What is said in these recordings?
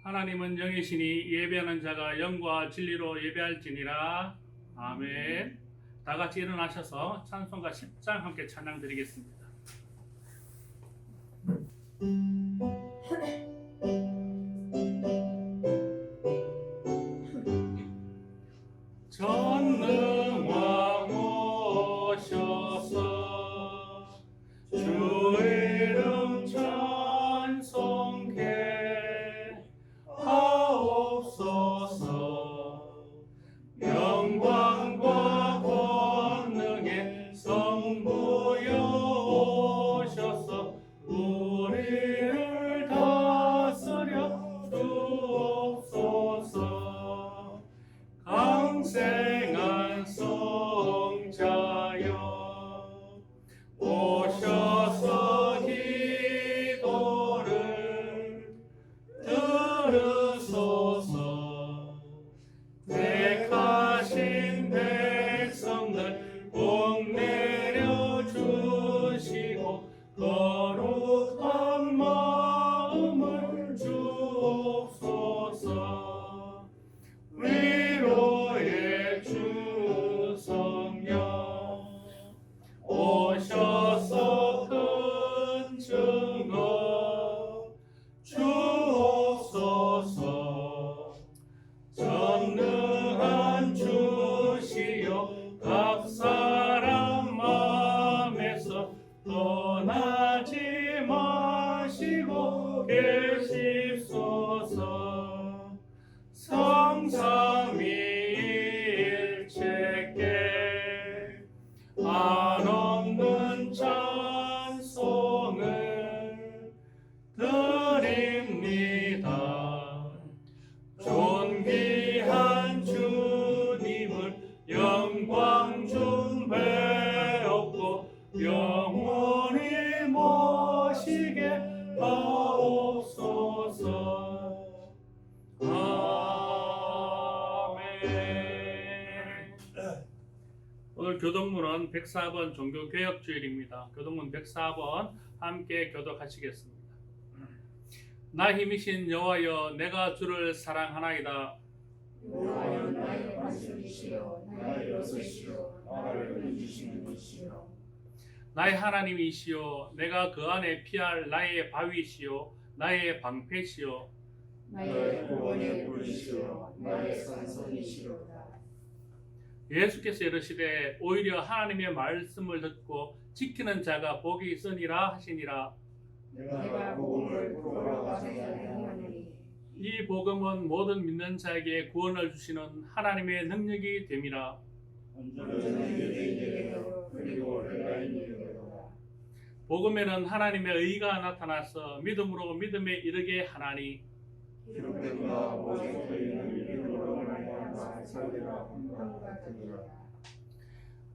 하나님은 영이시니 예배하는 자가 영과 진리로 예배할지니라. 아멘. 다 같이 일어나셔서 찬송가 10장 함께 찬양 드리겠습니다. 전능왕 오셔서 주 이름 찬송케 하옵소서. 영광과 권능의 성부여 오셔서 우리를 다스려 주옵소서. 강생한 성자여 오셔서 기도를 들으소서. 택하신 백성들 복 내려주시고 거룩한 마음을 주옵소서. 위로의 주 성령 오셔서 큰 증거 주옵소서. 전능한 주시여 각 사람 마음에서 떠나지 마시고 계십소서. 성삼위일체께 한없는 찬송을 드립니다. 존귀한 주님을 영광 중 배웠고 영원히 모시게 하옵소서. 아멘. 오늘 교독문은 104번 종교개혁주일입니다. 교독문 104번 함께 교독하시겠습니다. 나 힘이신 여호와여, 내가 주를 사랑하나이다. 여호와여, 나의 반석이시여 나의 여섯이여 나를 건지시는 이시여. 나의 하나님이시여, 내가 그 안에 피할 나의 바위시여 나의 방패시여. 나의 구원의 불이시여 나의 산성이시로다. 예수께서 이르시되 오히려 하나님의 말씀을 듣고 지키는 자가 복이 있으니라 하시니라. 내가 복음을 돌아가셔야 하노니 이 복음은 모든 믿는 자에게 구원을 주시는 하나님의 능력이 됨이라. 언제든지 그리고 내가 복음에는 하나님의 의가 나타나서 믿음으로 믿음에 이르게 하나니 기록된바 모든 저희는 믿음으로 말미암아 살리라 한것 같으니라.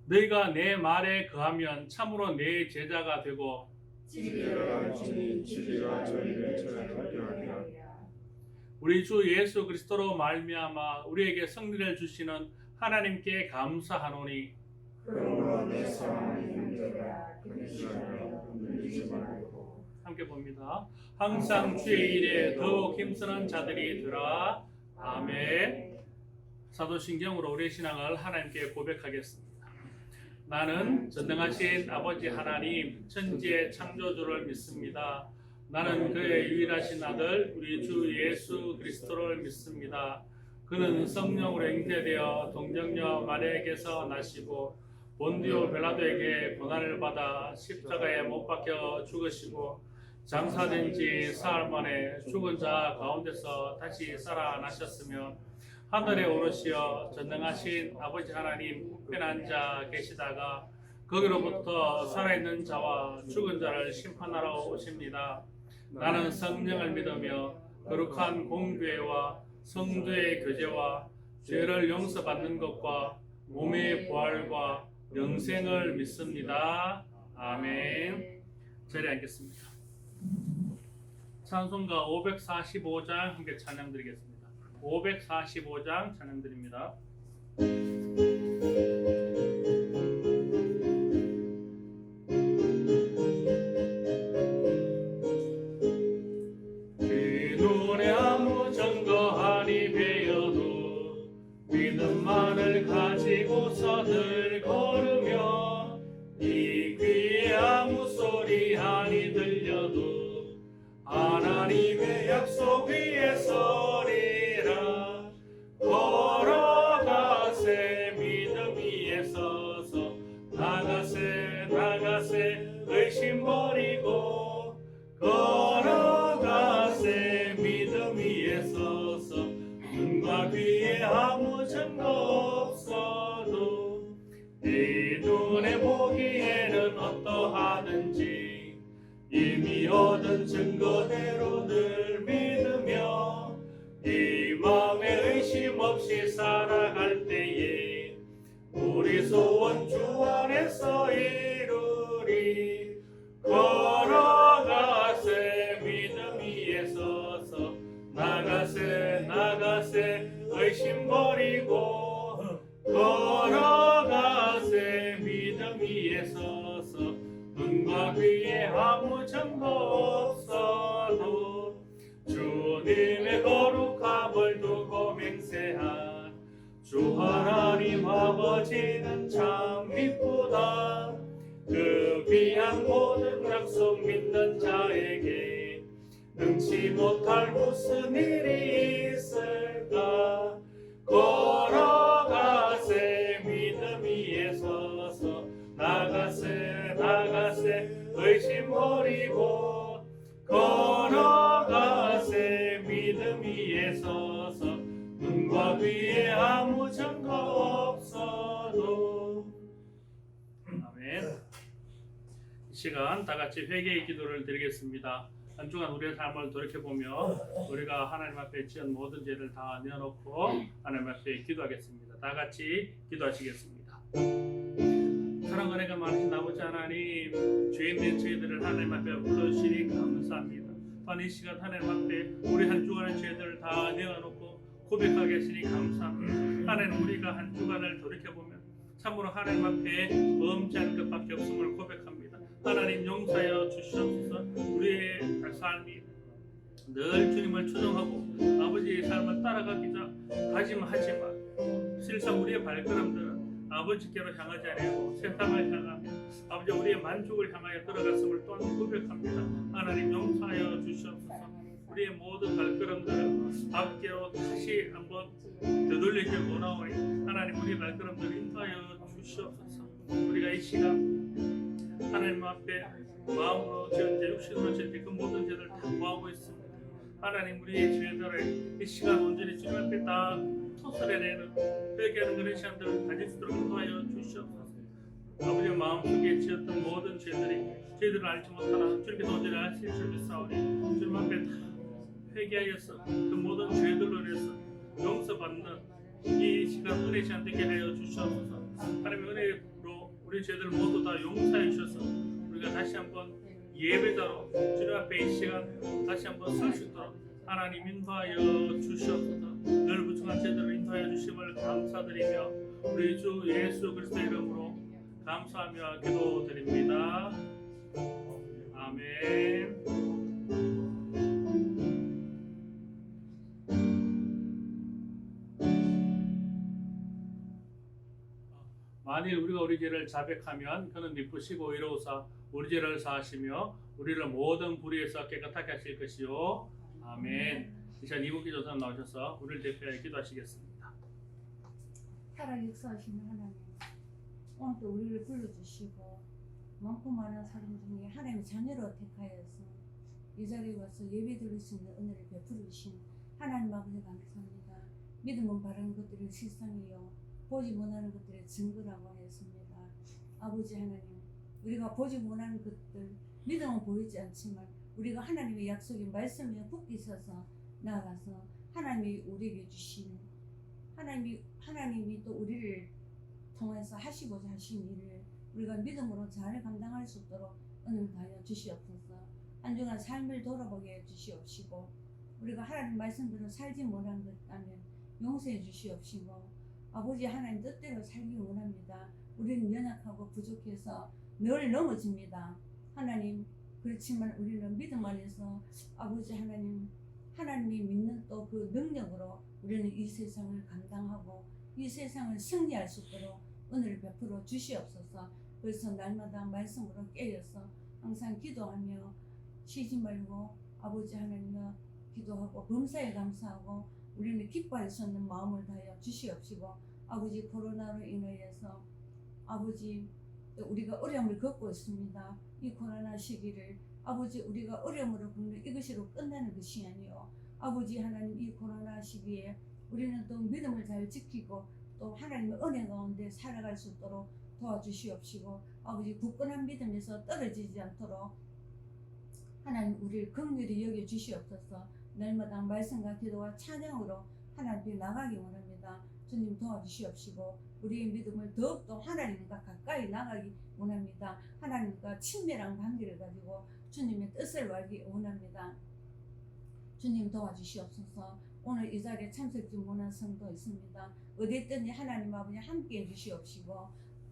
너희가 내 말에 거하면 참으로 내 제자가 되고 진리를 알지니 진리가 저희를 전하게 하리라. 우리 주 예수 그리스도로 말미암아 우리에게 승리를 주시는 하나님께 감사하노니 그러므로 내 사랑하는 형제가 그 시간에 흔들리지 말고 함께 봅니다. 항상 주의 일에 더욱 힘쓰는 자들이 되라. 아멘. 사도신경으로 우리의 신앙을 하나님께 고백하겠습니다. 나는 전능하신 아버지 하나님 천지의 창조주를 믿습니다. 나는 그의 유일하신 아들 우리 주 예수 그리스도를 믿습니다. 그는 성령으로 잉태되어 동정녀 마리아에게서 나시고 본디오 빌라도에게 고난을 받아 십자가에 못 박혀 죽으시고 장사된 지 사흘 만에 죽은 자 가운데서 다시 살아나셨으며 하늘에 오르시어 전능하신 아버지 하나님 우편에 앉아 계시다가 거기로부터 살아있는 자와 죽은 자를 심판하러 오십니다. 나는 성령을 믿으며 거룩한 공교회와 성도의 교제와 죄를 용서받는 것과 몸의 부활과 영생을 믿습니다. 아멘. 자리에 앉겠습니다. 찬송가 545장 함께 찬양 드리겠습니다. 545장 찬양 드립니다. 그 노래 아무 정 주만을 가지고서 늘 걸으며 이 귀에 아무 소리 아니 들려도 하나님의 약속 위에 서리라. 걸어가세 믿음 위에 서서 나가세 나가세 의심 버리고 걸어가세 믿음 위에 서서 눈과 귀에 아무 증거 없어도 네 눈에 보기에는 어떠하든지 이미 얻은 증거대로 늘 믿으며 이 마음에 의심 없이 살아갈 때에 우리 소원 주 안에서 이루리. 걸어가세 믿음 위에 서서 나가세 나가세 의심 버리고 걸어가세 믿음 위에 서서 눈과 귀에 아무 증거 없어도 주님의 거룩함을 두고 맹세한 주 하나님 아버지는 참 기쁘다. 그 귀한 모든 약속 믿는 자에게 능치 못할 무슨 일이 있을까. 걸어가세 믿음 위에 서서 나가세 나가세 의심 버리고 걸어가세 믿음 위에 서서 눈과 귀에 아무 증거 없어도. 아멘. 이 시간 다 같이 회개의 기도를 드리겠습니다. 한 주간 우리의 삶을 돌이켜보며 우리가 하나님 앞에 지은 모든 죄를 다 내어놓고 하나님 앞에 기도하겠습니다. 다 같이 기도하시겠습니다. 사랑 은혜가 많으신 아버지 하나님, 죄인된 저희들을 하나님 앞에 불러주시니 감사합니다. 또한 이 시간 하나님 앞에 우리 한 주간의 죄들을 다 내어놓고 고백하게 하시니 감사합니다. 하나님, 우리가 한 주간을 돌이켜보면 참으로 하나님 앞에 범죄한 것밖에 없음을 고백합니다. 하나님, 용서하여 주시옵소서. 우리의 삶이 늘 주님을 추종하고 아버지의 삶을 따라가기 다짐하지만 실상 우리의 발걸음들은 아버지께로 향하지 아니하고 세상을 향하며 아버지 우리의 만족을 향하여 걸어갔음을 또한 고백합니다. 하나님, 용서하여 주시옵소서. 우리의 모든 발걸음들을 아버지께로 다시 한번 되돌리길 원하오니 하나님, 우리의 발걸음들을 인도하여 주시옵소서. 우리가 이 시간 하나님 앞에 마음으로 지은 죄, 육신으로 지은 죄, 그 모든 죄를 다 구하고 있습니다. 하나님, 우리의 죄들을 이 시간 온전히 주님 앞에 다 토설해내는 회개하는 그런 시간들을 가질 수 있도록 인도하여 주시옵소서. 아버지의 마음속에 지었던 모든 죄들을 알지 못하나 주님께 온전히 아실 줄 믿사오니 주님 앞에 다 회개하여서 그 모든 죄들로 인해서 용서받는 이 시간 은혜 시간 되게 하여 주시옵소서. 하나님의 은혜로 우리 죄들 모두 다 용서해 주셔서 우리가 다시 한번 예배자로 주님 앞에 이 시간 다시 한번 설 수 있도록 하나님 인도하여 주시옵소서. 늘 부족한 죄들을 인도하여 주심을 감사드리며 우리 주 예수 그리스도의 이름으로 감사하며 기도드립니다. 아멘. 만일 우리가 우리 죄를 자백하면 그는 미쁘시고 의로우사 우리 죄를 사하시며 우리를 모든 불의에서 깨끗하게 하실 것이요. 아멘. 이시간 이국기 조사 나오셔서 우리를 대표하여 기도하시겠습니다. 살아 역사하시는 하나님, 오늘도 우리를 불러주시고 많고 많은 사람 중에 하나님의 자녀로 택하여서 이 자리에 와서 예배 드릴 수 있는 은혜를 베풀어 주신 하나님 아버지 감사합니다. 믿음은 바라는 것들이 실상이요 보지 못하는 것들의 증거라고 하였습니다. 아버지 하나님, 우리가 보지 못하는 것들, 믿음은 보이지 않지만 우리가 하나님의 약속인 말씀에 굳게 서서 나아가서 하나님이 우리에게 주신 하나님이 또 우리를 통해서 하시고자 하신 일을 우리가 믿음으로 잘 감당할 수 있도록 은혜를 다하여 주시옵소서. 한 주간 삶을 돌아보게 해 주시옵시고 우리가 하나님 말씀대로 살지 못한 것 있다면 용서해 주시옵시고 아버지 하나님 뜻대로 살기 원합니다. 우리는 연약하고 부족해서 늘 넘어집니다. 하나님, 그렇지만 우리는 믿음 안에서 아버지 하나님이 믿는 또 그 능력으로 우리는 이 세상을 감당하고 이 세상을 승리할 수 있도록 은혜를 베풀어 주시옵소서. 그래서 날마다 말씀으로 깨어서 항상 기도하며 쉬지 말고 아버지 하나님과 기도하고 범사에 감사하고 우리는 기뻐할 수 있는 마음을 다하여 주시옵시고, 아버지 코로나로 인하여서 아버지 우리가 어려움을 겪고 있습니다. 이 코로나 시기를 아버지 우리가 어려움으로 겪는 이것으로 끝나는 것이 아니요, 아버지 하나님 이 코로나 시기에 우리는 또 믿음을 잘 지키고 또 하나님의 은혜 가운데 살아갈 수 있도록 도와주시옵시고, 아버지 굳건한 믿음에서 떨어지지 않도록 하나님 우리를 긍휼히 여겨 주시옵소서. 날마다 말씀과 기도와 찬양으로 하나님께 나가기 원합니다. 주님 도와주시옵시고 우리의 믿음을 더욱더 하나님과 가까이 나가기 원합니다. 하나님과 친밀한 관계를 가지고 주님의 뜻을 알기 원합니다. 주님 도와주시옵소서. 오늘 이 자리에 참석지 못한 성도 있습니다. 어디 있든지 하나님 아버지 함께해 주시옵시고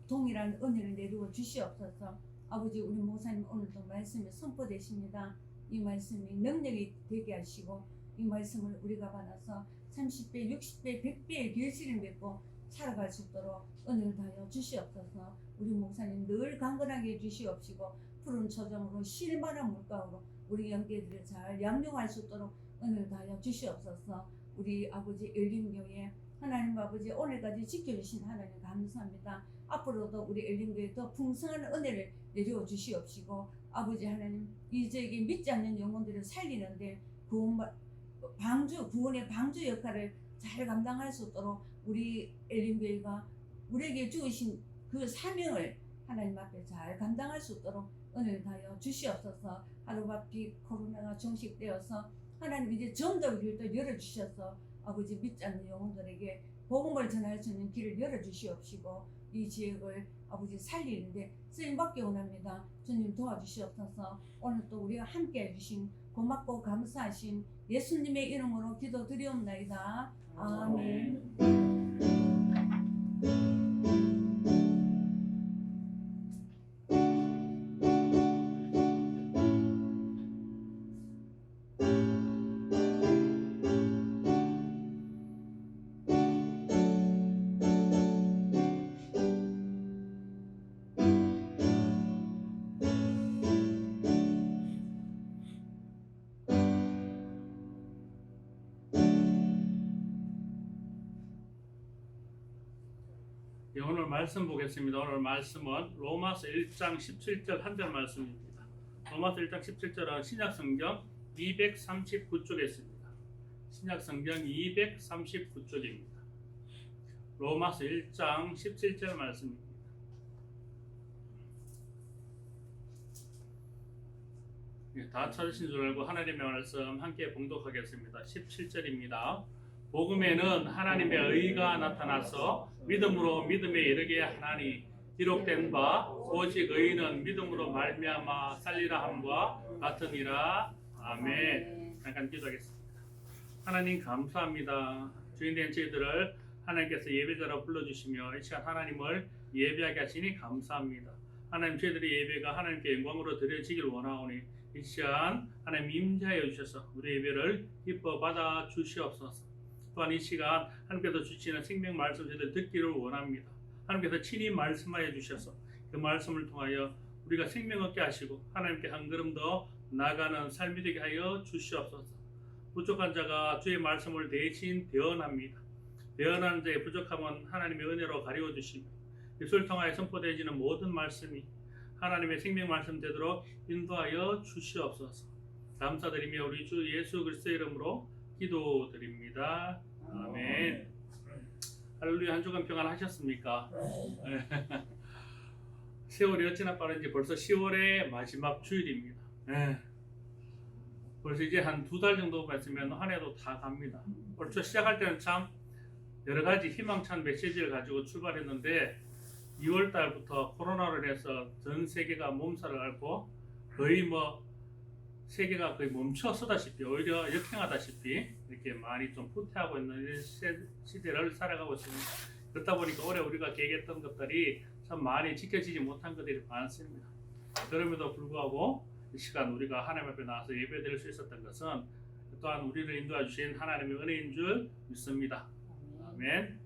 동일한 은혜를 내리고 주시옵소서. 아버지 우리 목사님 오늘도 말씀이 선포되십니다. 이 말씀이 능력이 되게 하시고 이 말씀을 우리가 받아서 30배, 60배, 100배의 결실을 맺고 살아갈 수 있도록 은혜를 다하여 주시옵소서. 우리 목사님 늘 강건하게 해주시옵시고 푸른 초장으로 실만한 물가로 우리 영계들을 잘 양육할 수 있도록 은혜를 다하여 주시옵소서. 우리 아버지 엘림교회 하나님 아버지 오늘까지 지켜주신 하나님 감사합니다. 앞으로도 우리 엘림교회 더 풍성한 은혜를 내려 주시옵시고 아버지 하나님 이제에게 믿지 않는 영혼들을 살리는데 구원의 방주 역할을 잘 감당할 수 있도록 우리 엘림교회가 우리에게 주신 그 사명을 하나님 앞에 잘 감당할 수 있도록 은혜를 다하여 주시옵소서. 하루바피 코로나가 종식되어서 하나님 이제 전도의 길도 열어주셔서 아버지 믿지 않는 영혼들에게 복음을 전할 수 있는 길을 열어주시옵시고 이 지역을 아버지 살리는데 쓰임받기 원합니다. 주님 도와주시옵소서. 오늘 또 우리가 함께 해주신 고맙고 감사하신 예수님의 이름으로 기도드리옵나이다. 아멘. 오늘 말씀 보겠습니다. 오늘 말씀은 로마서 1장 17절 한절 말씀입니다. 로마서 1장 17절은 신약성경 239쪽에 있습니다. 신약성경 239쪽입니다. 로마서 1장 17절 말씀입니다. 다 찾으신 줄 알고 하나님의 말씀 함께 봉독하겠습니다. 17절입니다. 복음에는 하나님의 의가 나타나서 믿음으로 믿음에 이르게 하나니 기록된 바 오직 의인은 믿음으로 말미암아 살리라 함과 같으니라. 아멘. 잠깐 기도하겠습니다. 하나님 감사합니다. 주인된 저희들을 하나님께서 예배자로 불러주시며 이 시간 하나님을 예배하게 하시니 감사합니다. 하나님 저희들의 예배가 하나님께 영광으로 드려지길 원하오니 이 시간 하나님 임재하여 주셔서 우리 예배를 기뻐 받아 주시옵소서. 또한 이 시간 하나님께서 주시는 생명 말씀 저희들 듣기를 원합니다. 하나님께서 친히 말씀하여 주셔서 그 말씀을 통하여 우리가 생명 얻게 하시고 하나님께 한 걸음 더 나아가는 삶이 되게 하여 주시옵소서. 부족한 자가 주의 말씀을 대신 대언합니다. 대언하는 자의 부족함은 하나님의 은혜로 가리워 주시며 예수를 통하여 선포되어지는 모든 말씀이 하나님의 생명 말씀 되도록 인도하여 주시옵소서. 감사드리며 우리 주 예수 그리스도의 이름으로 기도드립니다. 아멘. 할렐루야. 한 주간 평안하셨습니까? 세월이 어찌나 빠른지 벌써 10월의 마지막 주일입니다. 벌써 이제 한 2달 정도만 있으면 한 해도 다 갑니다. 올 초 시작할 때는 참 여러 가지 희망찬 메시지를 가지고 출발했는데 2월 달부터 코로나로 인해서 전 세계가 몸살을 앓고 거의 세계가 거의 멈춰서다시피 오히려 역행하다시피 이렇게 많이 좀 후퇴하고 있는 시대를 살아가고 있습니다. 그렇다 보니까 올해 우리가 계획했던 것들이 참 많이 지켜지지 못한 것들이 많습니다. 그럼에도 불구하고 이 시간 우리가 하나님 앞에 나와서 예배드릴 수 있었던 것은 또한 우리를 인도해 주신 하나님의 은혜인 줄 믿습니다. 아멘.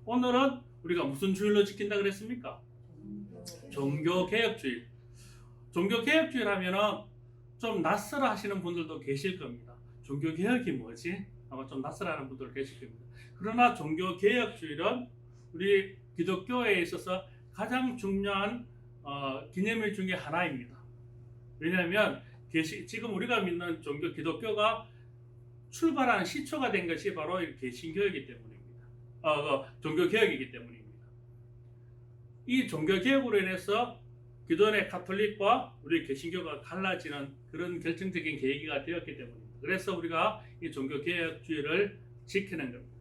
오늘은 우리가 무슨 주일로 지킨다 그랬습니까? 종교개혁주일. 종교개혁주일 하면은 좀 낯설어 하시는 분들도 계실 겁니다. 종교개혁이 뭐지? 아마 좀 낯설어 하는 분들 계실 겁니다. 그러나 종교개혁주일은 우리 기독교에 있어서 가장 중요한 기념일 중에 하나입니다. 왜냐하면 지금 우리가 믿는 종교 기독교가 출발한 시초가 된 것이 바로 개신교이기 때문입니다. 종교개혁이기 때문입니다. 이 종교개혁으로 인해서 기존의 가톨릭과 우리 개신교가 갈라지는 그런 결정적인 계기가 되었기 때문입니다. 그래서 우리가 이 종교개혁주의를 지키는 겁니다.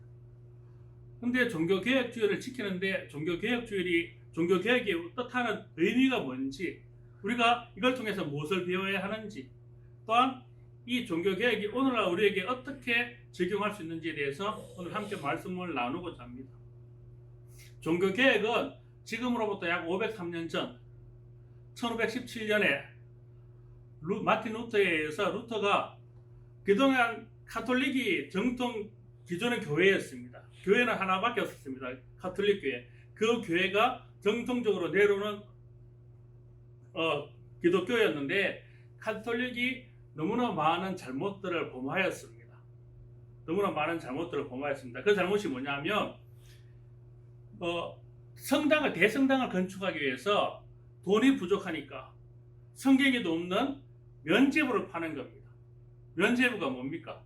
근데 종교개혁주의를 지키는데 종교개혁이 뜻하는 의미가 뭔지, 우리가 이걸 통해서 무엇을 배워야 하는지, 또한 이 종교개혁이 오늘날 우리에게 어떻게 적용할 수 있는지에 대해서 오늘 함께 말씀을 나누고자 합니다. 종교개혁은 지금으로부터 약 503년 전 1517년에 마틴 루터에 의해서 루터가 그동안 가톨릭이 정통 기존의 교회였습니다. 교회는 하나밖에 없었습니다. 가톨릭 교회. 그 교회가 정통적으로 내려오는 기독교였는데 가톨릭이 너무나 많은 잘못들을 범하였습니다. 그 잘못이 뭐냐면 대성당을 건축하기 위해서 돈이 부족하니까 성경에도 없는 면죄부를 파는 겁니다. 면죄부가 뭡니까?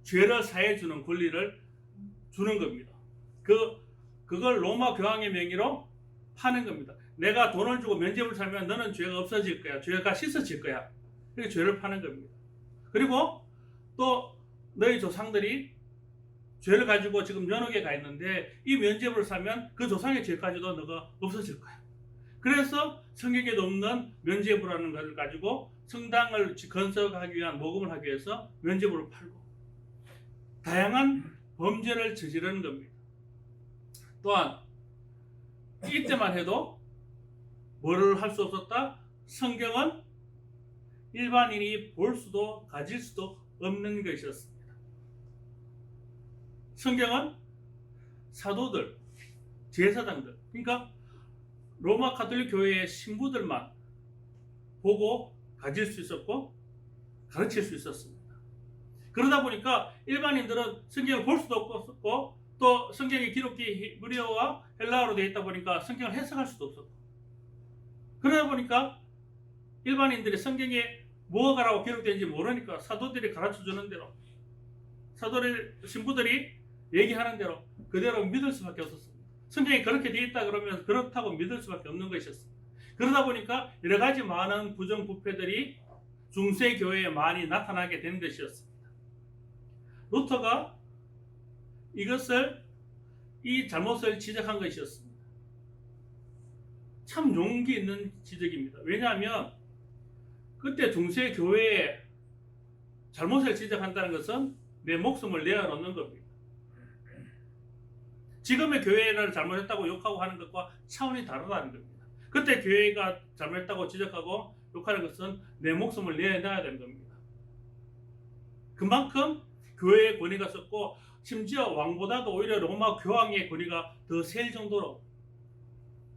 죄를 사해 주는 권리를 주는 겁니다. 그걸 로마 교황의 명의로 파는 겁니다. 내가 돈을 주고 면죄부를 사면 너는 죄가 없어질 거야. 죄가 씻어질 거야. 이렇게 죄를 파는 겁니다. 그리고 또 너희 조상들이 죄를 가지고 지금 연옥에 가 있는데 이 면죄부를 사면 그 조상의 죄까지도 너가 없어질 거야. 그래서 성경에도 없는 면죄부라는 것을 가지고 성당을 건설하기 위한 모금을 하기 위해서 면죄부를 팔고 다양한 범죄를 저지르는 겁니다. 또한 이때만 해도 뭐를 할 수 없었다? 성경은 일반인이 볼 수도 가질 수도 없는 것이었습니다. 성경은 사도들, 제사장들, 그러니까 로마 가톨릭 교회의 신부들만 보고 가질 수 있었고 가르칠 수 있었습니다. 그러다 보니까 일반인들은 성경을 볼 수도 없었고 또 성경의 기록기 히브리어와 헬라어로 되어 있다 보니까 성경을 해석할 수도 없었고 그러다 보니까 일반인들이 성경에 뭐가라고 기록되는지 모르니까 사도들이 가르쳐주는 대로 신부들이 얘기하는 대로 그대로 믿을 수밖에 없었습니다. 성경이 그렇게 되어 있다 그러면 그렇다고 믿을 수밖에 없는 것이었습니다. 그러다 보니까 여러 가지 많은 부정부패들이 중세 교회에 많이 나타나게 된 것이었습니다. 루터가 이 잘못을 지적한 것이었습니다. 참 용기 있는 지적입니다. 왜냐하면 그때 중세 교회에 잘못을 지적한다는 것은 내 목숨을 내어놓는 겁니다. 지금의 교회를 잘못했다고 욕하고 하는 것과 차원이 다르다는 겁니다. 그때 교회가 잘못했다고 지적하고 욕하는 것은 내 목숨을 내놔야 되는 겁니다. 그만큼 교회의 권위가 섰고 심지어 왕보다도 오히려 로마 교황의 권위가 더 셀 정도로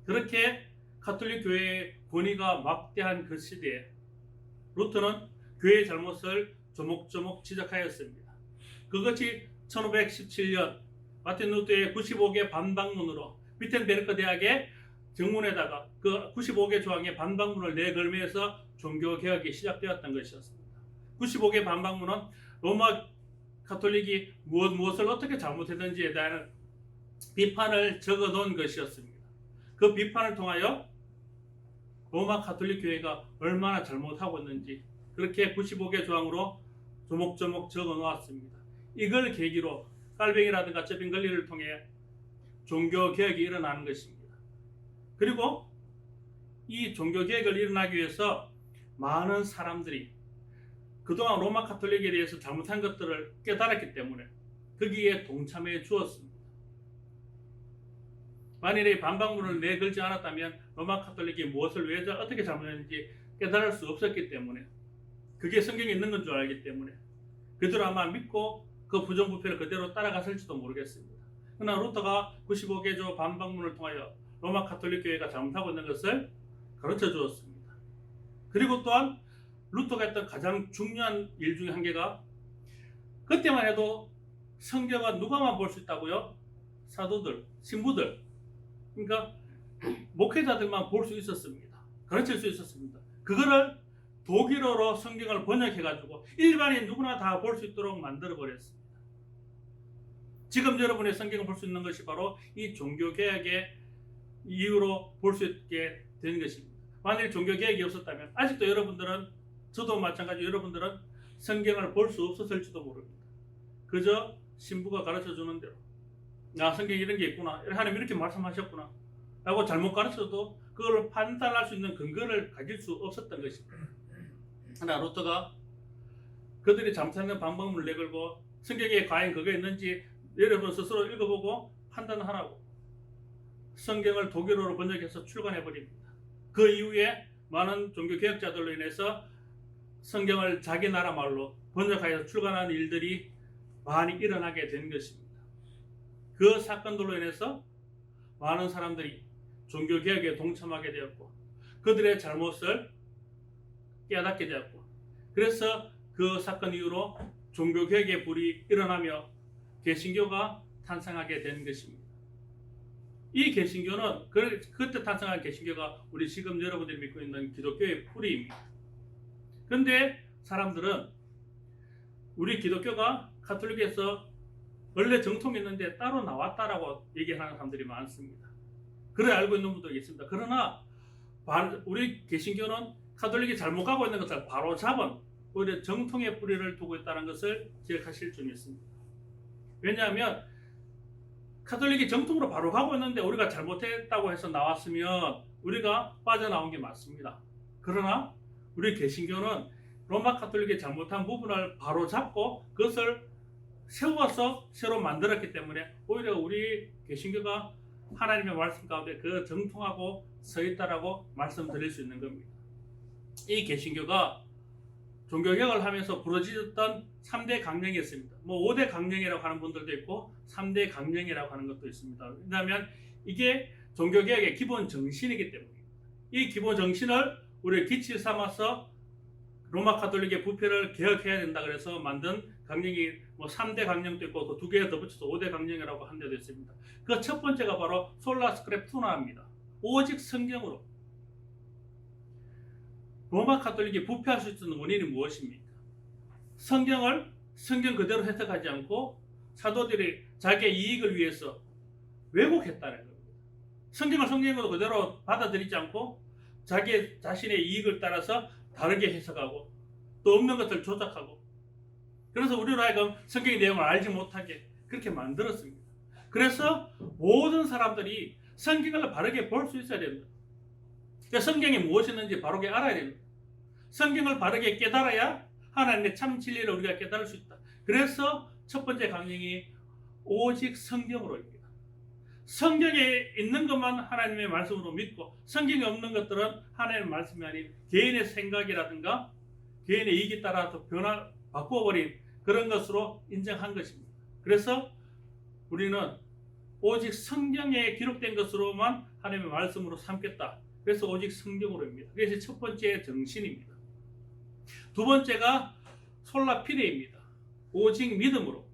그렇게 가톨릭 교회의 권위가 막대한 그 시대에 루터는 교회의 잘못을 조목조목 지적하였습니다. 그것이 1517년 마틴 루터의 95개 반박문으로 위텐베르크 대학의 정문에다가 그 95개 조항의 반박문을 내걸면서 종교개혁이 시작되었던 것이었습니다. 95개 반박문은 로마 가톨릭이 무엇을 어떻게 잘못했는지에 대한 비판을 적어놓은 것이었습니다. 그 비판을 통하여 로마 가톨릭 교회가 얼마나 잘못하고 있는지 그렇게 95개 조항으로 조목조목 적어놓았습니다. 이걸 계기로 깔뱅이라든가 접인걸리를 통해 종교개혁이 일어나는 것입니다. 그리고 이 종교개혁을 일어나기 위해서 많은 사람들이 그동안 로마 가톨릭에 대해서 잘못한 것들을 깨달았기 때문에 거기에 동참해 주었습니다. 만일에 반박문을 내걸지 않았다면 로마 가톨릭이 무엇을 왜 어떻게 잘못했는지 깨달을 수 없었기 때문에 그게 성경에 있는 건 줄 알기 때문에 그대로 아마 믿고 그 부정부패를 그대로 따라갔을지도 모르겠습니다. 그러나 루터가 95개조 반박문을 통하여 로마 가톨릭 교회가 잘못하고 있는 것을 가르쳐 주었습니다. 그리고 또한 루터가 했던 가장 중요한 일 중에 한 개가 그때만 해도 성경은 누가만 볼 수 있다고요? 사도들, 신부들, 그러니까 목회자들만 볼 수 있었습니다. 가르칠 수 있었습니다. 그거를 독일어로 성경을 번역해가지고 일반인 누구나 다 볼 수 있도록 만들어버렸습니다. 지금 여러분의 성경을 볼 수 있는 것이 바로 이 종교개혁의 이유로 볼 수 있게 된 것입니다. 만일 종교개혁이 없었다면 아직도 여러분들은, 저도 마찬가지 여러분들은 성경을 볼 수 없었을지도 모릅니다. 그저 신부가 가르쳐주는 대로 성경에 이런 게 있구나, 하나님 이렇게 말씀하셨구나 라고 잘못 가르쳐도 그걸 판단할 수 있는 근거를 가질 수 없었던 것입니다. 하나 루터가 그들이 잘못하는 방법을 내걸고 성경에 과연 그게 있는지 여러분 스스로 읽어보고 판단하라고 성경을 독일어로 번역해서 출간해버립니다. 그 이후에 많은 종교개혁자들로 인해서 성경을 자기 나라 말로 번역하여 출간하는 일들이 많이 일어나게 된 것입니다. 그 사건들로 인해서 많은 사람들이 종교개혁에 동참하게 되었고 그들의 잘못을 깨닫게 되었고, 그래서 그 사건 이후로 종교개혁의 불이 일어나며 개신교가 탄생하게 된 것입니다. 이 개신교는 그때 탄생한 개신교가 우리 지금 여러분들이 믿고 있는 기독교의 뿌리입니다. 그런데 사람들은 우리 기독교가 가톨릭에서 원래 정통이 있는데 따로 나왔다라고 얘기하는 사람들이 많습니다. 그래 알고 있는 분도 있습니다. 그러나 우리 개신교는 가톨릭이 잘못 가고 있는 것을 바로 잡은 오히려 정통의 뿌리를 두고 있다는 것을 기억하실 줄 믿습니다. 왜냐하면 가톨릭이 정통으로 바로 가고 있는데 우리가 잘못했다고 해서 나왔으면 우리가 빠져나온 게 맞습니다. 그러나 우리 개신교는 로마 가톨릭이 잘못한 부분을 바로 잡고 그것을 세워서 새로 만들었기 때문에 오히려 우리 개신교가 하나님의 말씀 가운데 그 정통하고 서 있다라고 말씀드릴 수 있는 겁니다. 이 개신교가 종교개혁을 하면서 부러졌던 3대 강령이 있습니다. 5대 강령이라고 하는 분들도 있고 3대 강령이라고 하는 것도 있습니다. 왜냐하면 이게 종교개혁의 기본 정신이기 때문입니다. 이 기본 정신을 우리 기치 삼아서 로마 가톨릭의 부패를 개혁해야 된다 그래서 만든 강령이 3대 강령도 있고 그 2개 더 붙여서 5대 강령이라고 한 데도 있습니다. 그 첫 번째가 바로 솔라 스크립투라입니다. 오직 성경으로. 로마 가톨릭이 부패할 수 있는 원인이 무엇입니까? 성경 그대로 해석하지 않고 사도들이 자기의 이익을 위해서 왜곡했다는 겁니다. 성경을 성경으로 그대로 받아들이지 않고 자기 자신의 이익을 따라서 다르게 해석하고 또 없는 것을 조작하고, 그래서 우리로 하여금 성경의 내용을 알지 못하게 그렇게 만들었습니다. 그래서 모든 사람들이 성경을 바르게 볼 수 있어야 됩니다. 성경이 무엇이었는지 바르게 알아야 됩니다. 성경을 바르게 깨달아야 하나님의 참 진리를 우리가 깨달을 수 있다. 그래서 첫 번째 강령이 오직 성경으로입니다. 성경에 있는 것만 하나님의 말씀으로 믿고 성경에 없는 것들은 하나님의 말씀이 아닌 개인의 생각이라든가 개인의 이익에 따라 바꾸어버린 그런 것으로 인정한 것입니다. 그래서 우리는 오직 성경에 기록된 것으로만 하나님의 말씀으로 삼겠다. 그래서 오직 성경으로입니다. 그래서 첫 번째 정신입니다. 두 번째가 솔라 피데입니다. 오직 믿음으로.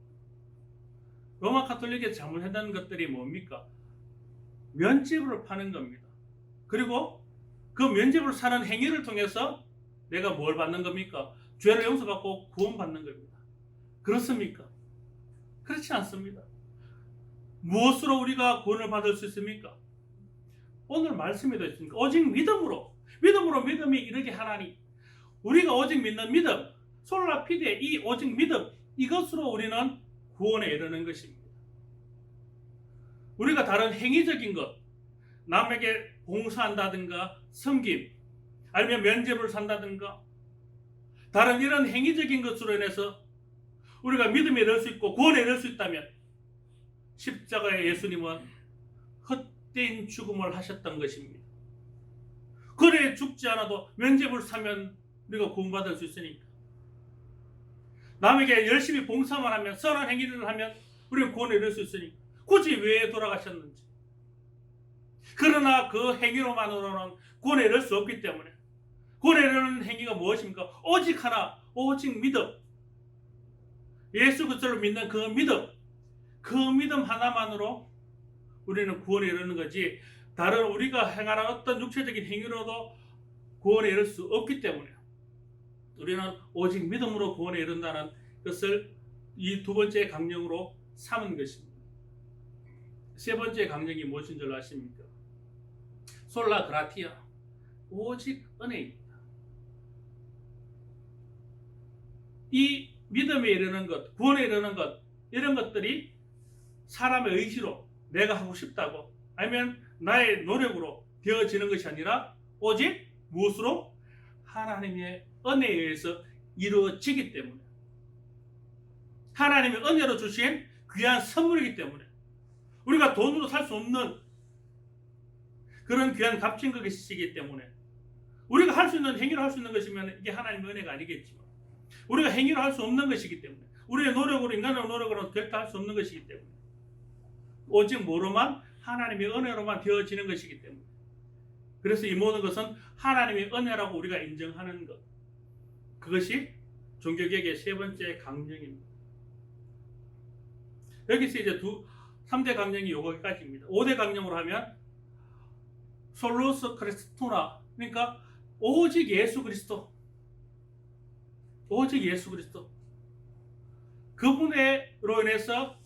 로마 가톨릭에 잘못했던 것들이 뭡니까? 면죄부를 파는 겁니다. 그리고 그 면죄부를 사는 행위를 통해서 내가 뭘 받는 겁니까? 죄를 용서받고 구원받는 겁니다. 그렇습니까? 그렇지 않습니다. 무엇으로 우리가 구원을 받을 수 있습니까? 오늘 말씀에도 있습니까? 오직 믿음으로. 믿음이 이르게 하나니. 우리가 오직 믿는 믿음, 솔라 피데 이 오직 믿음, 이것으로 우리는 구원에 이르는 것입니다. 우리가 다른 행위적인 것, 남에게 봉사한다든가 섬김, 아니면 면죄부를 산다든가 다른 이런 행위적인 것으로 인해서 우리가 믿음에 이를 수 있고 구원에 이를 수 있다면 십자가의 예수님은 헛된 죽음을 하셨던 것입니다. 그래 죽지 않아도 면죄부를 사면 우리가 구원받을 수 있으니까, 남에게 열심히 봉사만 하면 선한 행위를 하면 우리는 구원에 이를 수 있으니까, 굳이 왜 돌아가셨는지. 그러나 그 행위로만으로는 구원에 이를 수 없기 때문에 구원에 이르는 행위가 무엇입니까? 오직 하나, 오직 믿음. 예수 그리스도를 믿는 그 믿음 하나만으로 우리는 구원에 이르는 거지, 다른 우리가 행하는 어떤 육체적인 행위로도 구원에 이를 수 없기 때문에 우리는 오직 믿음으로 구원에 이른다는 것을 이 두 번째 강령으로 삼은 것입니다. 세 번째 강령이 무엇인 줄 아십니까? 솔라 그라티아, 오직 은혜입니다. 이 믿음에 이르는 것, 구원에 이르는 것, 이런 것들이 사람의 의지로 내가 하고 싶다고 아니면 나의 노력으로 되어지는 것이 아니라 오직 무엇으로? 하나님의 은혜에 의해서 이루어지기 때문에, 하나님의 은혜로 주신 귀한 선물이기 때문에, 우리가 돈으로 살 수 없는 그런 귀한 값진 것이기 때문에, 우리가 할 수 있는 행위로 할 수 있는 것이면 이게 하나님의 은혜가 아니겠지만, 우리가 행위로 할 수 없는 것이기 때문에, 우리의 노력으로, 인간의 노력으로 절대 할 수 없는 것이기 때문에, 오직 뭐로만? 하나님의 은혜로만 되어지는 것이기 때문에, 그래서 이 모든 것은 하나님의 은혜라고 우리가 인정하는 것, 그것이 종교개혁의 세 번째 강령입니다. 여기서 이제 3대 강령이 요거까지입니다. 5대 강령으로 하면 솔루스 크리스토나, 그러니까 오직 예수 그리스도, 오직 예수 그리스도, 그분으로 인해서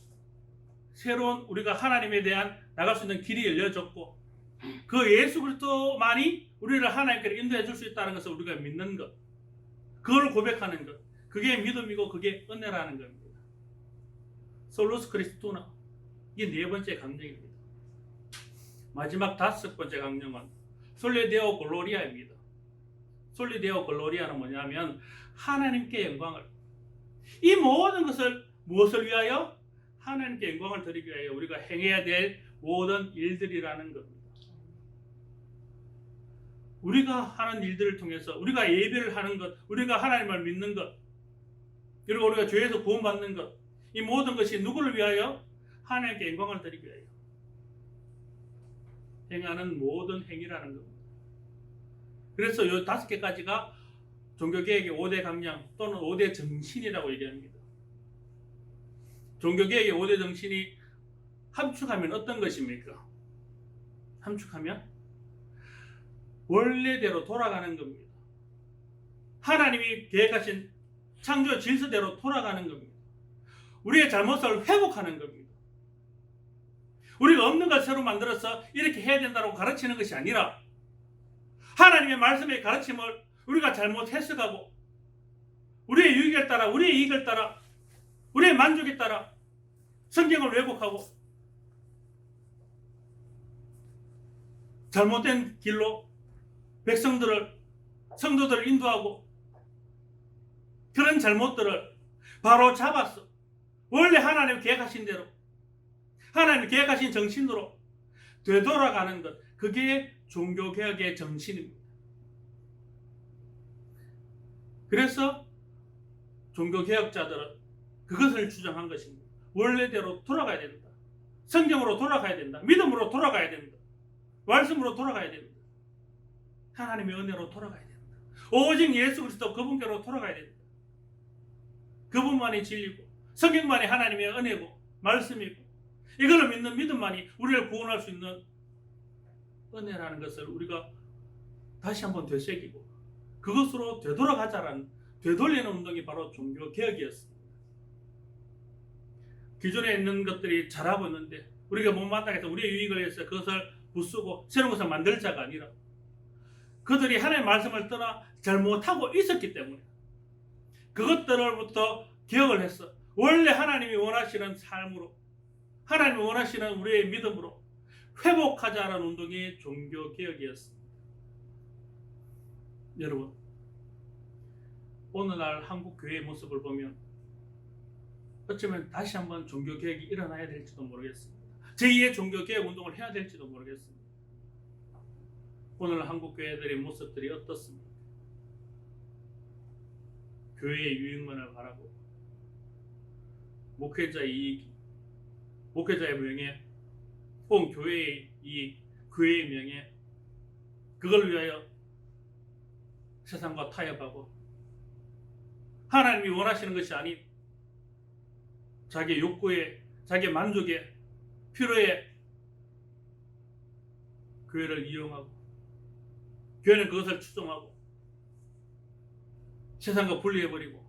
새로운 우리가 하나님에 대한 나갈 수 있는 길이 열려졌고, 그 예수 그리스도만이 우리를 하나님께로 인도해 줄 수 있다는 것을 우리가 믿는 것, 그걸 고백하는 것, 그게 믿음이고 그게 은혜라는 겁니다. 솔루스 크리스토나, 이게 네 번째 강령입니다. 마지막 다섯 번째 강령은 솔리데오 글로리아입니다. 솔리데오 글로리아는 뭐냐면 하나님께 영광을, 이 모든 것을 무엇을 위하여? 하나님께 영광을 드리기 위하여 우리가 행해야 될 모든 일들이라는 겁니다. 우리가 하는 일들을 통해서 우리가 예배를 하는 것, 우리가 하나님을 믿는 것, 그리고 우리가 죄에서 구원받는 것, 이 모든 것이 누구를 위하여? 하나님께 영광을 드리기 위하여 행하는 모든 행위라는 겁니다. 그래서 이 5개까지가 종교개혁의 5대 강령 또는 5대 정신이라고 얘기합니다. 종교개혁의 5대 정신이 함축하면 어떤 것입니까? 함축하면 원래대로 돌아가는 겁니다. 하나님이 계획하신 창조 질서대로 돌아가는 겁니다. 우리의 잘못을 회복하는 겁니다. 우리가 없는 걸 새로 만들어서 이렇게 해야 된다고 가르치는 것이 아니라, 하나님의 말씀의 가르침을 우리가 잘못 해석하고 우리의 유익을 따라, 우리의 이익을 따라, 우리의 만족에 따라 성경을 왜곡하고 잘못된 길로 백성들을, 성도들을 인도하고 그런 잘못들을 바로 잡았어. 원래 하나님 계획하신 대로, 하나님 계획하신 정신으로 되돌아가는 것, 그게 종교개혁의 정신입니다. 그래서 종교개혁자들은 그것을 주장한 것입니다. 원래대로 돌아가야 된다. 성경으로 돌아가야 된다. 믿음으로 돌아가야 된다. 말씀으로 돌아가야 된다. 하나님의 은혜로 돌아가야 된다. 오직 예수 그리스도 그분께로 돌아가야 된다. 그분만이 진리고 성경만이 하나님의 은혜고 말씀이고, 이걸 믿는 믿음만이 우리를 구원할 수 있는 은혜라는 것을 우리가 다시 한번 되새기고 그것으로 되돌아가자라는, 되돌리는 운동이 바로 종교개혁이었습니다. 기존에 있는 것들이 잘하고 있는데 우리가 못마땅해서 우리의 유익을 위해서 그것을 부수고 새로운 것을 만들 자가 아니라, 그들이 하나님의 말씀을 떠나 잘못하고 있었기 때문에 그것들로부터 개혁을 했어. 원래 하나님이 원하시는 삶으로, 하나님이 원하시는 우리의 믿음으로 회복하자라는 운동이 종교개혁이었습니다. 여러분, 오늘날 한국 교회의 모습을 보면 어쩌면 다시 한번 종교개혁이 일어나야 될지도 모르겠습니다. 제2의 종교개혁 운동을 해야 될지도 모르겠습니다. 오늘 한국 교회들의 모습들이 어떻습니까? 교회의 유익만을 바라고 목회자 이익, 목회자의 명예, 혹은 교회의 이 교회의 명예, 그걸 위하여 세상과 타협하고 하나님이 원하시는 것이 아닌 자기 욕구에, 자기 만족에, 필요에 교회를 이용하고 교회는 그것을 추종하고 세상과 분리해버리고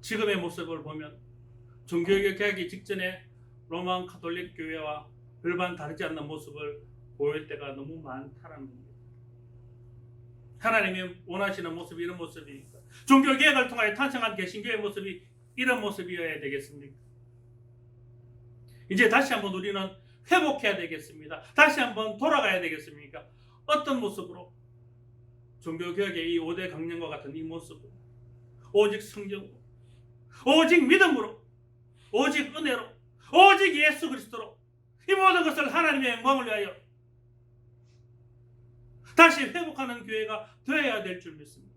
지금의 모습을 보면 종교개혁 개혁이 직전에 로마 가톨릭 교회와 별반 다르지 않는 모습을 보일 때가 너무 많다는 겁니다. 하나님이 원하시는 모습이 이런 모습이니까 종교개혁을 통하여 탄생한 개신교의 모습이 이런 모습이어야 되겠습니까? 이제 다시 한번 우리는 회복해야 되겠습니다. 다시 한번 돌아가야 되겠습니까? 어떤 모습으로? 종교개혁의 이 5대 강령과 같은 이 모습으로 오직 성경으로, 오직 믿음으로, 오직 은혜로, 오직 예수 그리스도로 이 모든 것을 하나님의 영광을 위하여 다시 회복하는 교회가 되어야 될 줄 믿습니다.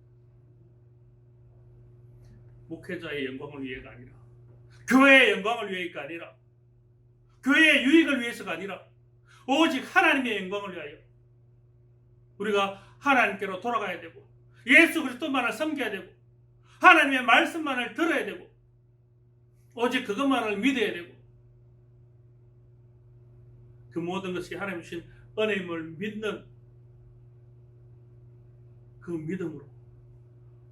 목회자의 영광을 위해가 아니라, 교회의 영광을 위해가 아니라, 교회의 유익을 위해서가 아니라 오직 하나님의 영광을 위하여 우리가 하나님께로 돌아가야 되고 예수 그리스도만을 섬겨야 되고 하나님의 말씀만을 들어야 되고 오직 그것만을 믿어야 되고 그 모든 것이 하나님 주신 은혜임을 믿는 그 믿음으로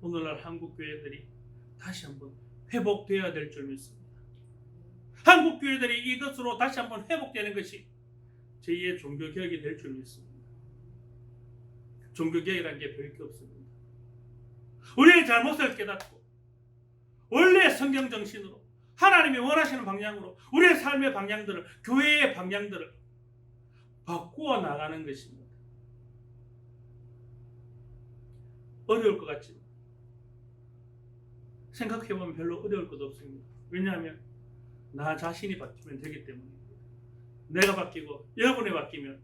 오늘날 한국 교회들이 다시 한번 회복되어야 될 줄 믿습니다. 한국 교회들이 이것으로 다시 한번 회복되는 것이 제2의 종교개혁이 될 줄 믿습니다. 종교개혁이라는 게 별게 없습니다. 우리의 잘못을 깨닫고 원래 성경 정신으로 하나님이 원하시는 방향으로 우리의 삶의 방향들을, 교회의 방향들을 바꾸어 나가는 것입니다. 어려울 것 같지만 생각해보면 별로 어려울 것 없습니다. 왜냐하면 나 자신이 바뀌면 되기 때문입니다. 내가 바뀌고 여러분이 바뀌면,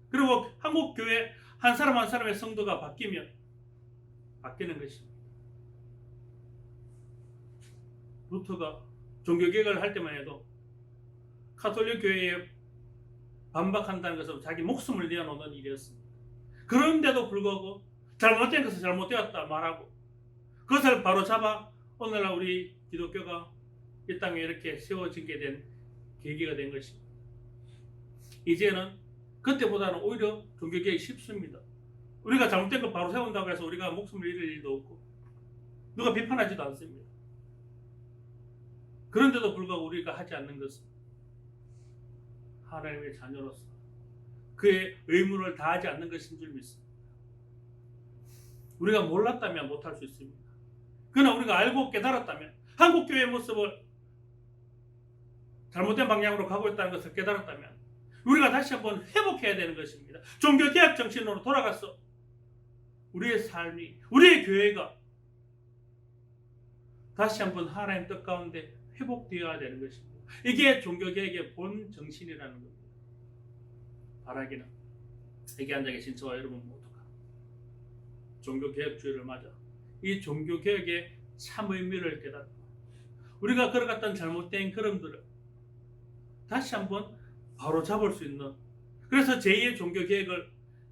그리고 한국 교회 한 사람 한 사람의 성도가 바뀌면 바뀌는 것입니다. 루터가 종교개혁을 할 때만 해도 가톨릭 교회에 반박한다는 것은 자기 목숨을 내어놓는 일이었습니다. 그런데도 불구하고 잘못된 것은 잘못되었다 말하고 그것을 바로잡아 오늘날 우리 기독교가 이 땅에 이렇게 세워지게 된 계기가 된 것입니다. 이제는 그때보다는 오히려 종교개혁이 쉽습니다. 우리가 잘못된 걸 바로 세운다고 해서 우리가 목숨을 잃을 일도 없고 누가 비판하지도 않습니다. 그런데도 불구하고 우리가 하지 않는 것은 하나님의 자녀로서 그의 의무를 다하지 않는 것인 줄 믿습니다. 우리가 몰랐다면 못할 수 있습니다. 그러나 우리가 알고 깨달았다면, 한국교회의 모습을 잘못된 방향으로 가고 있다는 것을 깨달았다면 우리가 다시 한번 회복해야 되는 것입니다. 종교개혁 정신으로 돌아가서 우리의 삶이, 우리의 교회가 다시 한번 하나님 뜻 가운데 회복되어야 되는 것입니다. 이게 종교개혁의 본 정신이라는 겁니다. 바라기는 여기 앉아 계신 저와 여러분 모두가 종교개혁주의를 맞아 이 종교개혁의 참 의미를 깨닫고 우리가 걸어갔던 잘못된 걸음들을 다시 한번 바로 잡을 수 있는, 그래서 제2의 종교개혁을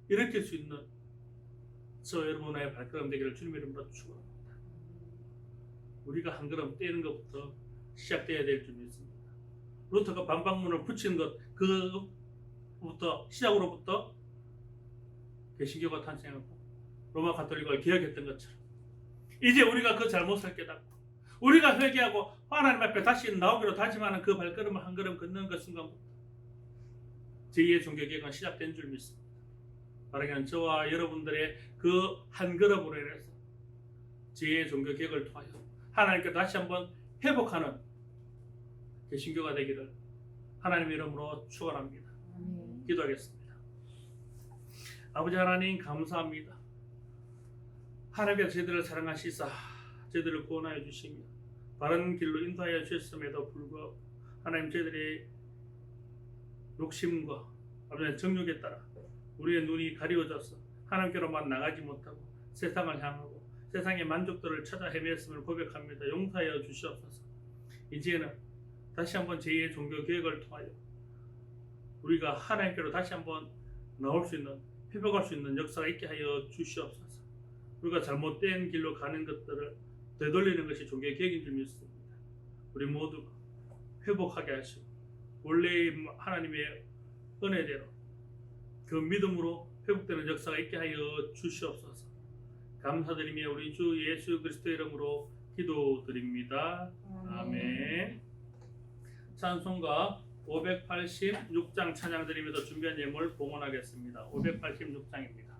일으킬 수 있는 저 여러분의 발걸음 되기를 주님의 이름으로 축원합니다. 우리가 한 걸음 떼는 것부터 시작되어야 될 줄 믿습니다. 루터가 반박문을 붙이는 것, 그부터 시작으로부터 개신교가 탄생하고 로마 가톨릭을 개혁했던 것처럼 이제 우리가 그 잘못을 깨닫고 우리가 회개하고 하나님 앞에 다시 나오기로 다짐하는 그 발걸음을 한 걸음 걷는 그 순간부터 제2의 종교개혁은 시작된 줄 믿습니다. 바라기는 저와 여러분들의 그 한 걸음으로 인해서 제2의 종교개혁을 통하여 하나님께 다시 한번 회복하는 개신교가 되기를 하나님의 이름으로 축원합니다. 기도하겠습니다. 아버지 하나님 감사합니다. 하나님께서 저희들을 사랑하시사 저희들을 구원하여 주시며 바른 길로 인도하여 주셨음에도 불구하고 하나님 저희들의 욕심과 아버지 정욕에 따라 우리의 눈이 가리워져서 하나님께로만 나가지 못하고 세상을 향하고 세상의 만족들을 찾아 헤맸음을 고백합니다. 용서하여 주시옵소서. 이제는 다시 한번 제2의 종교 개혁을 통하여 우리가 하나님께로 다시 한번 나올 수 있는, 회복할 수 있는 역사가 있게 하여 주시옵소서. 우리가 잘못된 길로 가는 것들을 되돌리는 것이 종교 개혁인 줄 믿습니다. 우리 모두 회복하게 하시고 원래의 하나님의 은혜대로 그 믿음으로 회복되는 역사가 있게 하여 주시옵소서. 감사드리며 우리 주 예수 그리스도의 이름으로 기도드립니다. 아멘. 찬송가 586장 찬양드리면서 준비한 예물 봉헌하겠습니다. 586장입니다.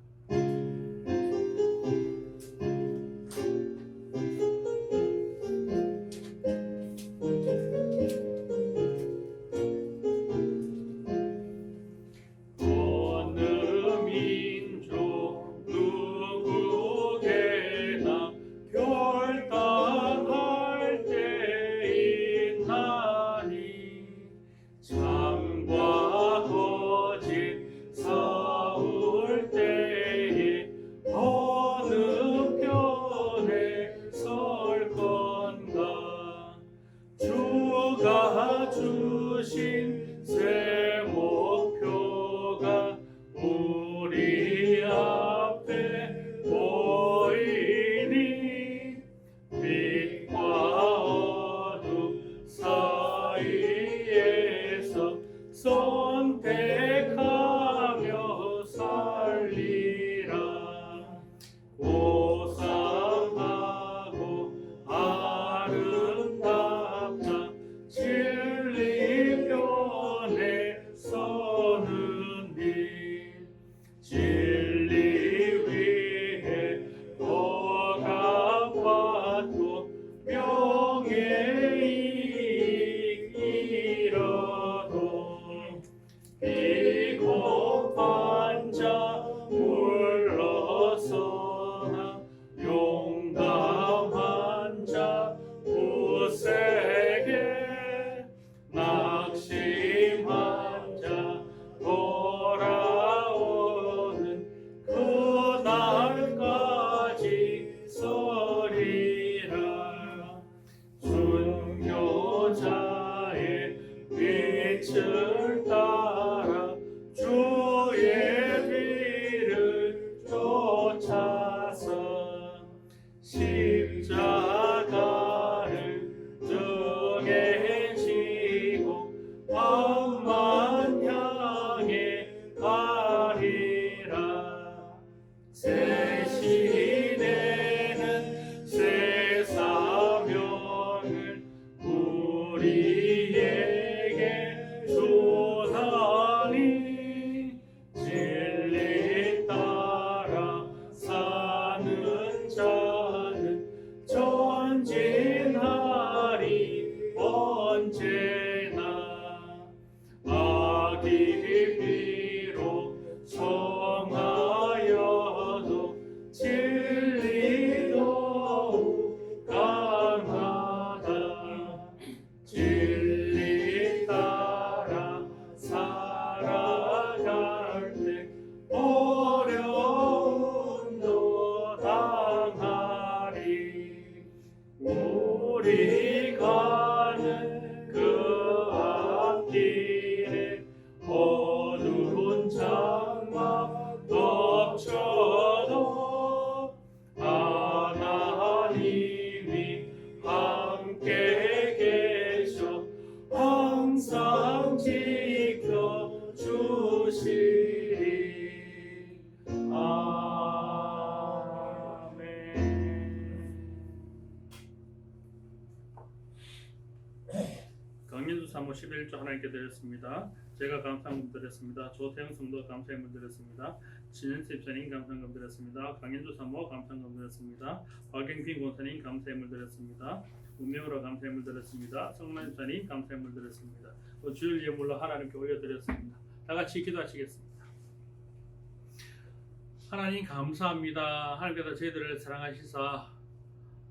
주신 새 목표가 우리 앞에 보이니 빛과 어둠 사이에서 선택하며 살리라. 고상하고 아름답다 진리 편에 서는 일, 진리 위해 억압받고 명예이익 잃어도 비겁한 자 물러서나 용감한 자 굳세게 낙심한 자 돌아오는 그날까지 서리라. 순교자의 빛을 따라 주의 길을 쫓아서 십자가를 등에 지고 밤만 향해 가리라. 새 시대는 새 사명을 우리에게 주다니 진리 따라 사는 자는 전진하리 언제나. 악이 비록 성하여도 진리 더욱 강하다. 진리 따라 살아갈 때 어려움도 당하리. 우리 가는 그 앞길에 어두운 장막 덮쳐도 하나님이 함께 계셔 항상 지켜주시리. 아멘. 강민수 사모 11조 하나님께 드렸습니다. 제가 감사함 드렸습니다. 조태영 성도 감사함 드렸습니다. 진현수 집사님 감사함 드렸습니다. 강현주 사모 감사함 드렸습니다. 박경빈 권사님 감사함 드렸습니다. 운명으로 감사함 드렸습니다. 성만 집사님 감사함 드렸습니다. 또 주일 예물로 하나님께 올려드렸습니다. 다 같이 기도하시겠습니다. 하나님 감사합니다. 하나님께서 저희들을 사랑하시사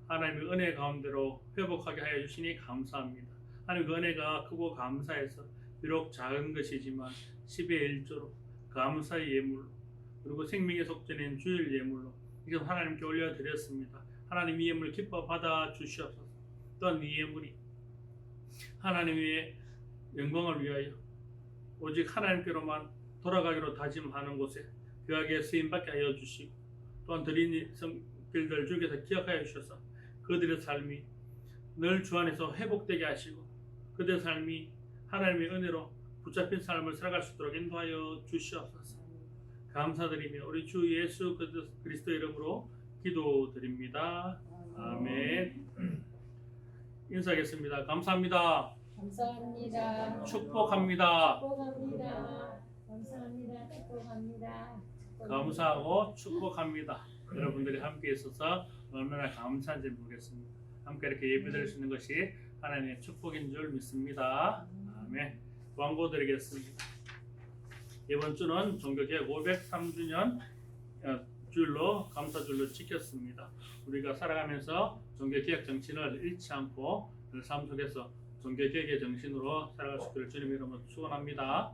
하나님의 은혜 가운데로 회복하게 하여 주시니 감사합니다. 하나님 그 은혜가 크고 감사해서 비록 작은 것이지만 10의 1조로 감사의 예물로 그리고 생명의 속전인 주일 예물로 이것 하나님께 올려드렸습니다. 하나님 이 예물 기뻐 받아 주시옵소서. 또한 이 예물이 하나님의 영광을 위하여 오직 하나님께로만 돌아가기로 다짐하는 곳에 귀하게 쓰임받게 하여 주시고 또한 드린 성길들 주께서 기억하여 주셔서 그들의 삶이 늘 주 안에서 회복되게 하시고 그들의 삶이 하나님의 은혜로 붙잡힌 삶을 살아갈 수 있도록 인도하여 주시옵소서. 감사드리며 우리 주 예수 그리스도 이름으로 기도드립니다. 아멘. 인사하겠습니다. 감사합니다. 감사합니다. 축복합니다. 축복합니다. 감사합니다. 축복합니다. 감사하고 축복합니다. 여러분들이 함께 있어서 얼마나 감사한지 모르겠습니다. 함께 이렇게 예배드릴 수 있는 것이 하나님의 축복인 줄 믿습니다. 아멘. 광고 드리겠습니다. 이번 주는 종교개혁 503주년 주일로 감사주일로 지켰습니다. 우리가 살아가면서 종교개혁 정신을 잃지 않고 삶 속에서 종교개혁의 정신으로 살아갈 수 있기를 주님의 이름으로 축원합니다.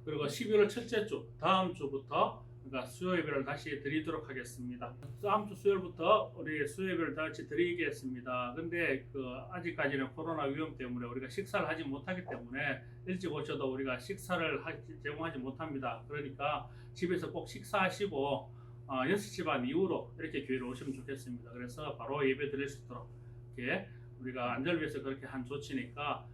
그리고 11월 첫째 주 다음 주부터 그러니까 수요 예배를 다시 드리도록 하겠습니다. 다음 주 수요일부터 우리 수요 예배를 다시 드리겠습니다. 근데 아직까지는 코로나 위험 때문에 우리가 식사를 하지 못하기 때문에 일찍 오셔도 우리가 식사를 제공하지 못합니다. 그러니까 집에서 꼭 식사하시고 6시 반 이후로 이렇게 교회로 오시면 좋겠습니다. 그래서 바로 예배 드릴 수 있도록 이렇게 우리가 안전을 위해서 그렇게 한 조치니까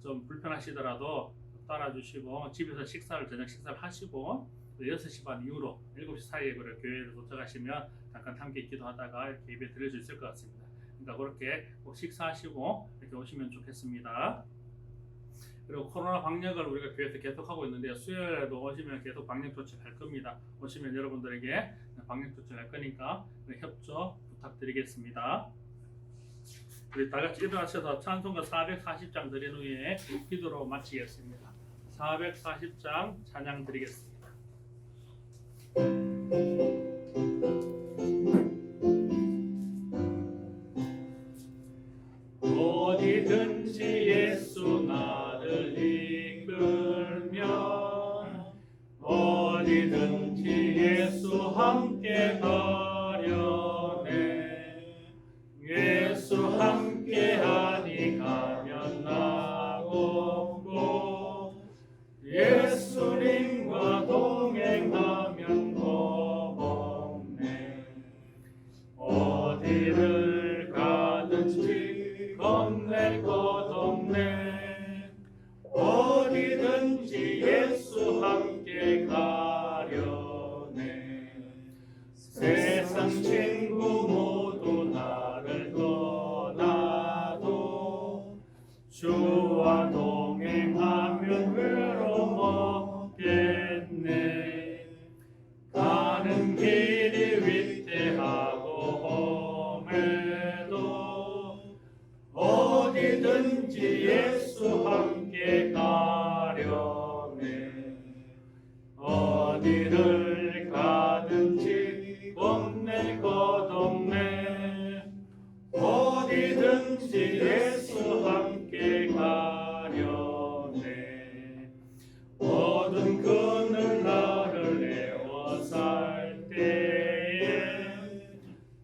좀 불편하시더라도 따라주시고 집에서 저녁 식사를 하시고 6시 반 이후로 7시 사이에 교회로 도착하시면 잠깐 함께 기도하다가 이렇게 예배 드릴 수 있을 것 같습니다. 그러니까 그렇게 꼭 식사하시고 이렇게 오시면 좋겠습니다. 그리고 코로나 방역을 우리가 교회에서 계속하고 있는데 수요일에도 오시면 계속 방역 조치를 할 겁니다. 오시면 여러분들에게 방역 조치를 할 거니까 협조 부탁드리겠습니다. 우리 다 같이 일어나셔서 찬송가 440장 드린 후에 기도로 마치겠습니다. 440장 찬양 드리겠습니다. 어디든지 예수 나를 이끌며 어디든지 예수 함께 가려네 예수 함께하니 가면 나고고 예수님과 동행하면 고맙네 어디를 가든지 겁낼 것 없네 어디든지 예수 함께 가려네 세상 친구 모두 나를 떠나도 주와 동행하면 외로움 없겠네 가는 길이 위태하고 험해도 어디든지 예수 함께 가려네 어디를 가든지 겁낼 것 없네 어디든지 예수 함께 가려네 모든 그늘 나를 에워쌀 때에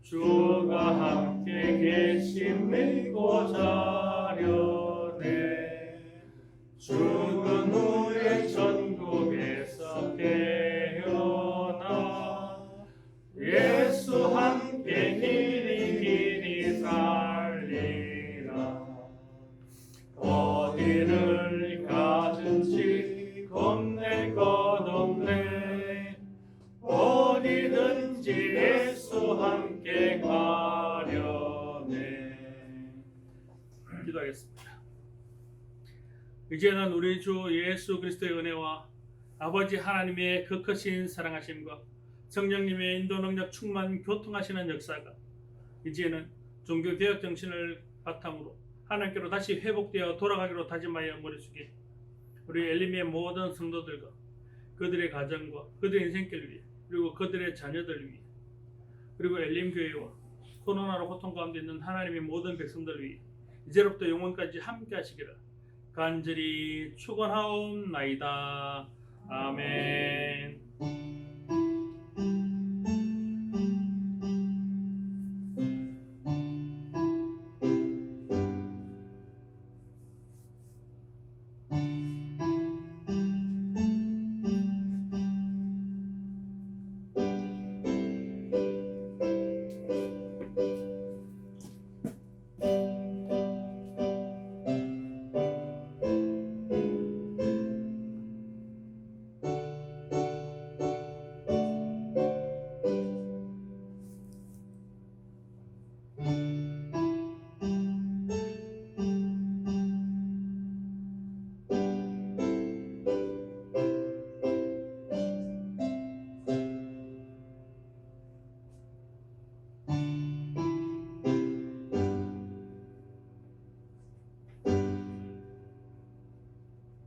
주가 함께 계심 믿고 자려네 죽은 후에 천국에서 깨어나 예수 함께 길이 살리라 어디를 가든지 겁낼 것 없네 어디든지 예수 함께 가려네 기도하겠습니다. 이제는 우리 주 예수 그리스도의 은혜와 아버지 하나님의 그 크신 사랑하심과 성령님의 인도 능력 충만 교통하시는 역사가 이제는 종교개혁 정신을 바탕으로 하나님께로 다시 회복되어 돌아가기로 다짐하여 머릿속에 우리 엘림의 모든 성도들과 그들의 가정과 그들의 인생길 위해 그리고 그들의 자녀들 위해 그리고 엘림교회와 코로나로 고통 가운데 있는 하나님의 모든 백성들 위해 이제로부터 영원까지 함께 하시기를 간절히 축원하옵나이다. 아멘.